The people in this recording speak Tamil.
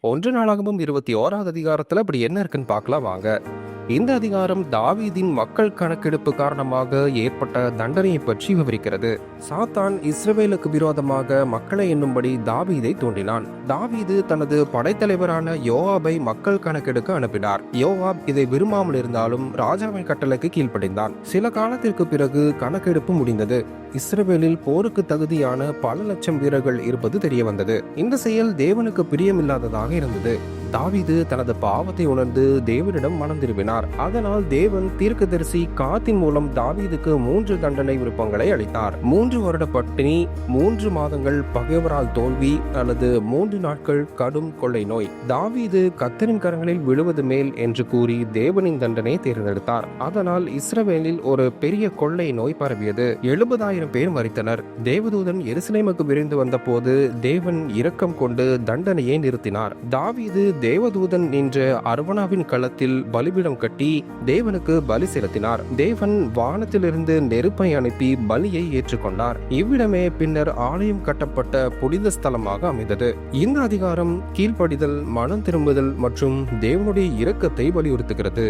1 நாளாகமம் 21வது அதிகாரத்துல அப்படி என்ன இருக்குன்னு பார்க்கலாம் வாங்க. இந்த அதிகாரம் தாவீதின் மக்கள் கணக்கெடுப்பு காரணமாக ஏற்பட்ட தண்டனையை பற்றி விவரிக்கிறது. சாத்தான் இஸ்ரவேலுக்கு விரோதமாக மக்களை எண்ணும்படி தாவீதை தூண்டினான். தாவீது தனது படைத்தலைவரான யோவாபை மக்கள் கணக்கெடுக்க அனுப்பினார். யோவாப் இதை விரும்பாமல் இருந்தாலும் ராஜாவின் கட்டளைக்கு கீழ்ப்படிந்தான். சில காலத்திற்கு பிறகு கணக்கெடுப்பு முடிந்தது. இஸ்ரவேலில் போருக்கு தகுதியான பல லட்சம் வீரர்கள் இருப்பது தெரிய வந்தது. இந்த செயல் தேவனுக்கு பிரியமில்லாததாக இருந்தது. தாவீது தனது பாவத்தை உணர்ந்து தேவனிடம் மனம் திரும்பினார். அதனால் தேவன் தீர்க்கதரிசி காத்தின் மூலம் தாவீதுக்கு 3 தண்டனை விருப்பங்களை அளித்தார். 3 வருட பட்டினி, 3 மாதங்கள் பகைவரால் தோல்வி அல்லது 3 நாட்கள் கடும் கொள்ளை நோய். தாவீது கர்த்தரின் கரங்களில் விழுவது மேல் என்று கூறி தேவனின் தண்டனையை தேர்ந்தெடுத்தார். அதனால் இஸ்ரவேலில் ஒரு பெரிய கொள்ளை நோய் பரவியது. 70,000 பேர் மரித்தனர். தேவதூதன் எருசலேமுக்கு விரைந்து வந்த போது தேவன் இரக்கம் கொண்டு தண்டனையை நிறுத்தினார். தாவீது தேவதூதன் நின்ற அரவணாவின் களத்தில் பலிபீடம் கட்டி தேவனுக்கு பலி செலுத்தினார். தேவன் வானத்திலிருந்து நெருப்பை அனுப்பி பலியை ஏற்றுக்கொண்டார். இவ்விடமே பின்னர் ஆலயம் கட்டப்பட்ட புனித ஸ்தலமாக அமைந்தது. இந்த அதிகாரம் கீழ்ப்படிதல், மனம் திரும்புதல் மற்றும் தேவனுடைய இரக்கத்தை வலியுறுத்துகிறது.